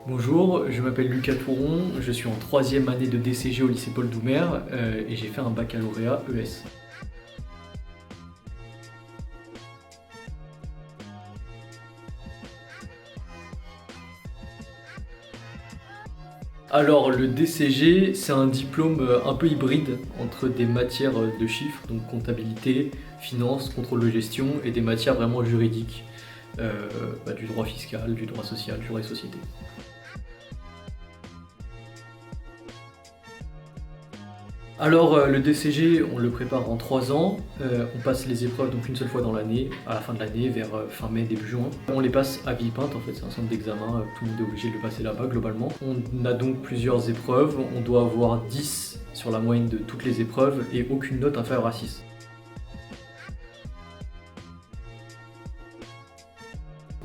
Bonjour, je m'appelle Lucas Touron, je suis en troisième année de DCG au lycée Paul Doumer et j'ai fait un baccalauréat ES. Alors le DCG, c'est un diplôme un peu hybride entre des matières de chiffres, donc comptabilité, finance, contrôle de gestion, et des matières vraiment juridiques, du droit fiscal, du droit social, du droit des sociétés. Alors le DCG, on le prépare en 3 ans, on passe les épreuves donc une seule fois dans l'année, à la fin de l'année, vers fin mai, début juin. On les passe à Villepinte, en fait c'est un centre d'examen, tout le monde est obligé de le passer là-bas globalement. On a donc plusieurs épreuves, on doit avoir 10 sur la moyenne de toutes les épreuves et aucune note inférieure à 6.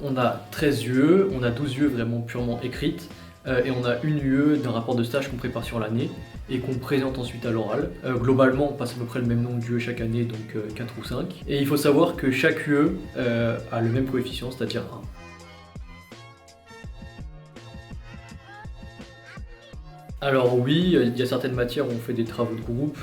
On a 13 UE, on a 12 UE vraiment purement écrites, et on a une UE d'un rapport de stage qu'on prépare sur l'année et qu'on présente ensuite à l'oral. Globalement, on passe à peu près le même nombre d'UE chaque année, donc 4 ou 5. Et il faut savoir que chaque UE a le même coefficient, c'est-à-dire 1. Alors oui, il y a certaines matières où on fait des travaux de groupe,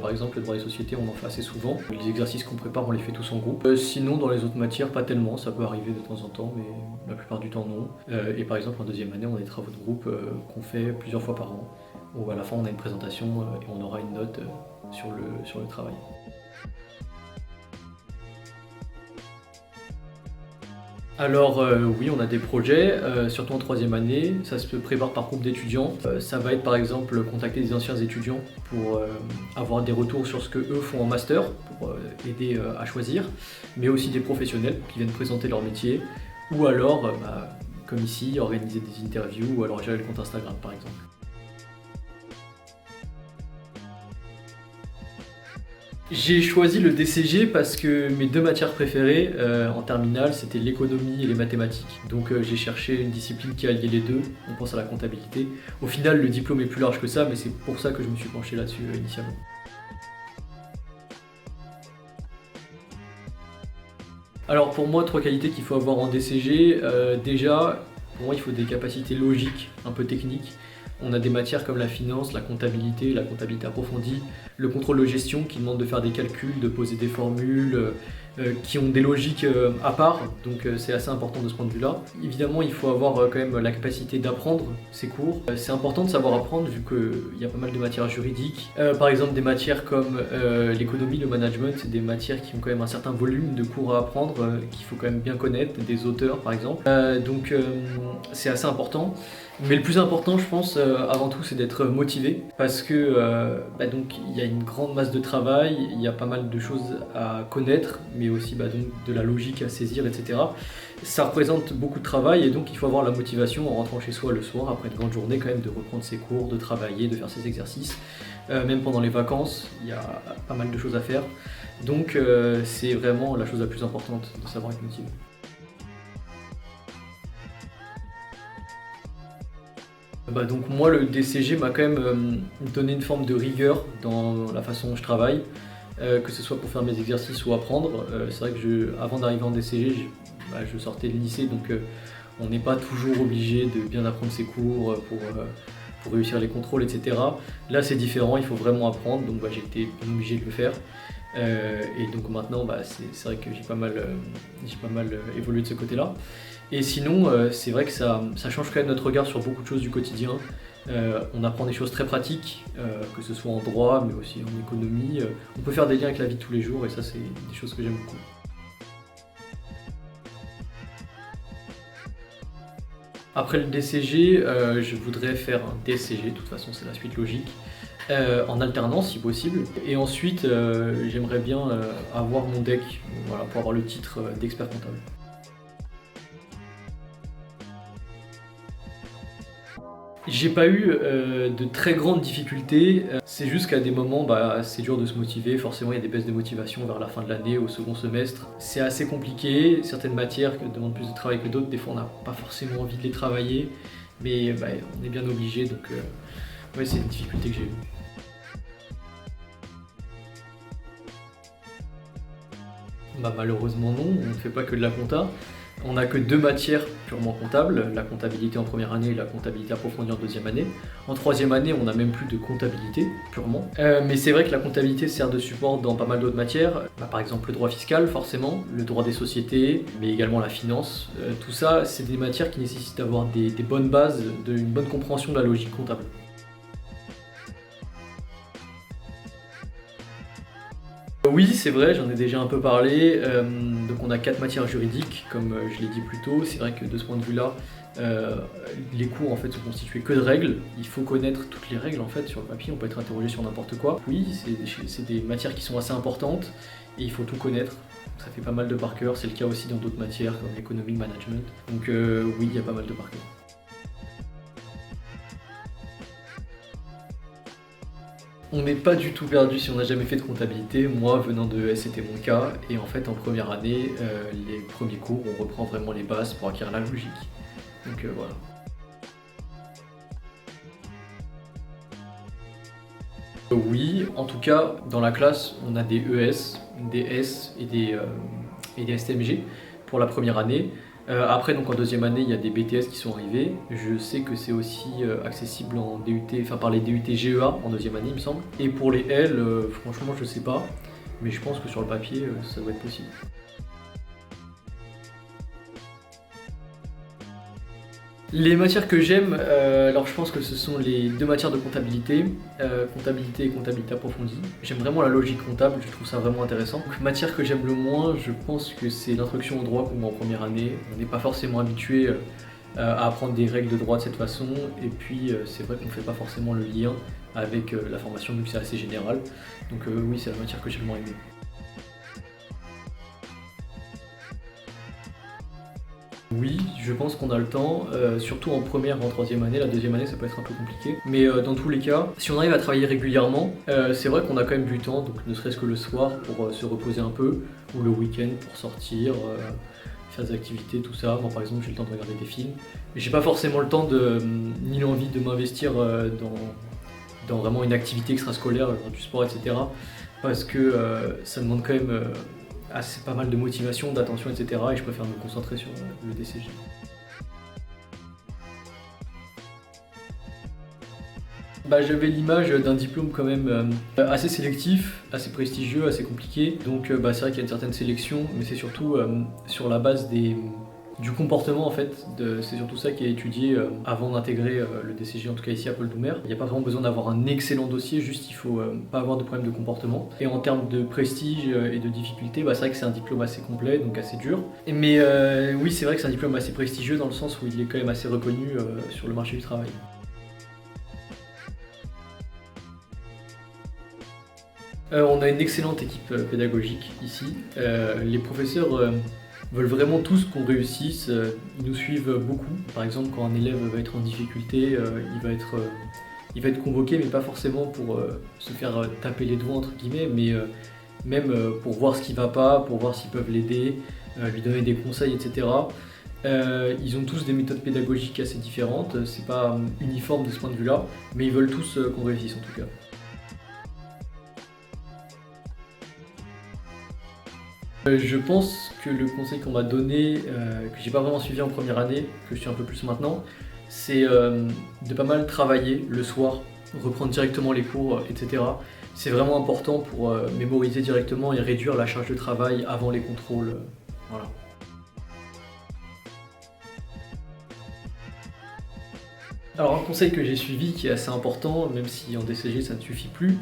par exemple le droit des sociétés on en fait assez souvent. Les exercices qu'on prépare on les fait tous en groupe. Sinon dans les autres matières pas tellement, ça peut arriver de temps en temps mais la plupart du temps non. Et par exemple en deuxième année on a des travaux de groupe qu'on fait plusieurs fois par an, où à la fin on a une présentation et on aura une note sur le travail. Alors oui, on a des projets, surtout en troisième année, ça se prépare par groupe d'étudiants. Ça va être par exemple contacter des anciens étudiants pour avoir des retours sur ce que eux font en master, pour aider à choisir, mais aussi des professionnels qui viennent présenter leur métier, ou alors, comme ici, organiser des interviews, ou alors gérer le compte Instagram par exemple. J'ai choisi le DCG parce que mes deux matières préférées en terminale, c'était l'économie et les mathématiques. Donc j'ai cherché une discipline qui alliait les deux, on pense à la comptabilité. Au final, le diplôme est plus large que ça, mais c'est pour ça que je me suis penché là-dessus initialement. Alors pour moi, 3 qualités qu'il faut avoir en DCG. Déjà, pour moi, il faut des capacités logiques, un peu techniques. On a des matières comme la finance, la comptabilité approfondie, le contrôle de gestion qui demande de faire des calculs, de poser des formules, qui ont des logiques à part, donc c'est assez important de ce point de vue-là. Évidemment, il faut avoir quand même la capacité d'apprendre ces cours. C'est important de savoir apprendre vu qu'il y a pas mal de matières juridiques. Par exemple, des matières comme l'économie, le management, c'est des matières qui ont quand même un certain volume de cours à apprendre, qu'il faut quand même bien connaître, des auteurs par exemple. Donc c'est assez important. Mais le plus important, je pense, avant tout, c'est d'être motivé parce que donc il y a une grande masse de travail, il y a pas mal de choses à connaître, mais aussi donc, de la logique à saisir, etc. Ça représente beaucoup de travail et donc il faut avoir la motivation en rentrant chez soi le soir après une grande journée quand même de reprendre ses cours, de travailler, de faire ses exercices. Même pendant les vacances, il y a pas mal de choses à faire. Donc c'est vraiment la chose la plus importante de savoir être motivé. Donc moi le DCG m'a quand même donné une forme de rigueur dans la façon dont je travaille, que ce soit pour faire mes exercices ou apprendre. C'est vrai que avant d'arriver en DCG, je sortais de lycée donc on n'est pas toujours obligé de bien apprendre ses cours pour réussir les contrôles, etc. Là c'est différent, il faut vraiment apprendre, donc j'ai été obligé de le faire. Et donc maintenant c'est vrai que j'ai pas mal évolué de ce côté-là. Et sinon c'est vrai que ça change quand même notre regard sur beaucoup de choses du quotidien. On apprend des choses très pratiques, que ce soit en droit mais aussi en économie. On peut faire des liens avec la vie de tous les jours et ça c'est des choses que j'aime beaucoup. Après le DCG, je voudrais faire un DSCG, de toute façon c'est la suite logique, en alternance si possible. Et ensuite, j'aimerais bien avoir mon DEC, voilà, pour avoir le titre d'expert comptable. J'ai pas eu de très grandes difficultés, c'est juste qu'à des moments c'est dur de se motiver, forcément il y a des baisses de motivation vers la fin de l'année, au second semestre. C'est assez compliqué, certaines matières qui demandent plus de travail que d'autres, des fois on n'a pas forcément envie de les travailler, mais on est bien obligé donc ouais c'est une difficulté que j'ai eue. Malheureusement non, on ne fait pas que de la compta. On n'a que 2 matières purement comptables, la comptabilité en première année et la comptabilité approfondie en deuxième année. En troisième année, on n'a même plus de comptabilité purement. Mais c'est vrai que la comptabilité sert de support dans pas mal d'autres matières. Par exemple le droit fiscal forcément, le droit des sociétés, mais également la finance. Tout ça, c'est des matières qui nécessitent d'avoir des bonnes bases, une bonne compréhension de la logique comptable. Oui, c'est vrai, j'en ai déjà un peu parlé. Donc on a 4 matières juridiques, comme je l'ai dit plus tôt. C'est vrai que de ce point de vue-là, les cours en fait sont constitués que de règles. Il faut connaître toutes les règles en fait sur le papier. On peut être interrogé sur n'importe quoi. Oui, c'est des matières qui sont assez importantes et il faut tout connaître. Ça fait pas mal de par cœur. C'est le cas aussi dans d'autres matières comme l'économie, le management. Donc oui, il y a pas mal de par cœur. On n'est pas du tout perdu si on n'a jamais fait de comptabilité. Moi, venant de ES, c'était mon cas. Et en fait, en première année, les premiers cours, on reprend vraiment les bases pour acquérir la logique. Donc voilà. Oui, en tout cas, dans la classe, on a des ES, des S et des STMG pour la première année. Après, donc en deuxième année, il y a des BTS qui sont arrivés. Je sais que c'est aussi accessible en DUT, enfin par les DUT GEA en deuxième année, il me semble. Et pour les L, franchement, je sais pas, mais je pense que sur le papier, ça doit être possible. Les matières que j'aime, alors je pense que ce sont les 2 matières de comptabilité, comptabilité et comptabilité approfondie. J'aime vraiment la logique comptable, je trouve ça vraiment intéressant. Donc, matière que j'aime le moins, je pense que c'est l'introduction au droit comme en première année. On n'est pas forcément habitué à apprendre des règles de droit de cette façon, et puis c'est vrai qu'on ne fait pas forcément le lien avec la formation vu que c'est assez général. Donc oui, c'est la matière que j'ai le moins aimée. Oui, je pense qu'on a le temps, surtout en première ou en troisième année. La deuxième année, ça peut être un peu compliqué. Mais dans tous les cas, si on arrive à travailler régulièrement, c'est vrai qu'on a quand même du temps, donc ne serait-ce que le soir pour se reposer un peu, ou le week-end pour sortir, faire des activités, tout ça. Moi, par exemple, j'ai le temps de regarder des films. Mais j'ai pas forcément le temps ni l'envie de m'investir dans vraiment une activité extrascolaire, genre du sport, etc. Parce que ça demande quand même assez pas mal de motivation, d'attention, etc. Et je préfère me concentrer sur le DCG. J'avais l'image d'un diplôme quand même assez sélectif, assez prestigieux, assez compliqué. Donc c'est vrai qu'il y a une certaine sélection, mais c'est surtout sur la base du comportement en fait. C'est surtout ça qui est étudié avant d'intégrer le DCG, en tout cas ici à Paul Doumer. Il n'y a pas vraiment besoin d'avoir un excellent dossier, juste il faut pas avoir de problème de comportement. Et en termes de prestige et de difficulté, c'est vrai que c'est un diplôme assez complet, donc assez dur. Mais oui, c'est vrai que c'est un diplôme assez prestigieux dans le sens où il est quand même assez reconnu sur le marché du travail. On a une excellente équipe pédagogique ici. Les professeurs veulent vraiment tous qu'on réussisse. Ils nous suivent beaucoup. Par exemple, quand un élève va être en difficulté, il va être convoqué, mais pas forcément pour se faire taper les doigts, entre guillemets, mais même pour voir ce qui va pas, pour voir s'ils peuvent l'aider, lui donner des conseils, etc. Ils ont tous des méthodes pédagogiques assez différentes. C'est pas uniforme de ce point de vue-là, mais ils veulent tous qu'on réussisse en tout cas. Je pense que le conseil qu'on m'a donné, que j'ai pas vraiment suivi en première année, que je suis un peu plus maintenant, c'est de pas mal travailler le soir, reprendre directement les cours, etc. C'est vraiment important pour mémoriser directement et réduire la charge de travail avant les contrôles. Voilà. Alors un conseil que j'ai suivi qui est assez important, même si en DCG ça ne suffit plus,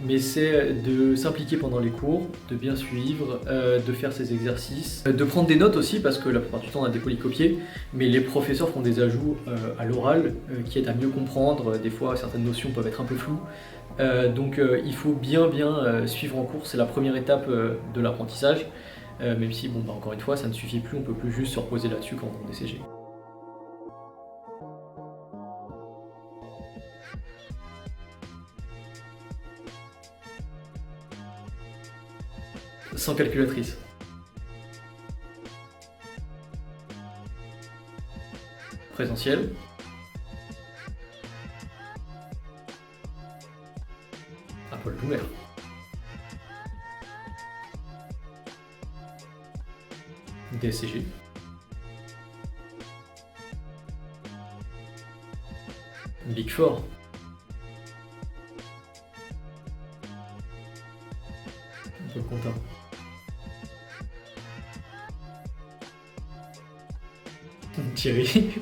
mais c'est de s'impliquer pendant les cours, de bien suivre, de faire ses exercices, de prendre des notes aussi parce que la plupart du temps on a des polycopiés, mais les professeurs font des ajouts à l'oral qui aident à mieux comprendre, des fois certaines notions peuvent être un peu floues, donc il faut bien suivre en cours, c'est la première étape de l'apprentissage, même si encore une fois ça ne suffit plus, on peut plus juste se reposer là-dessus quand on est DCG. Sans calculatrice. Présentiel. À Paul Doumer. DSCG. Big Four. Un peu compta. Thierry.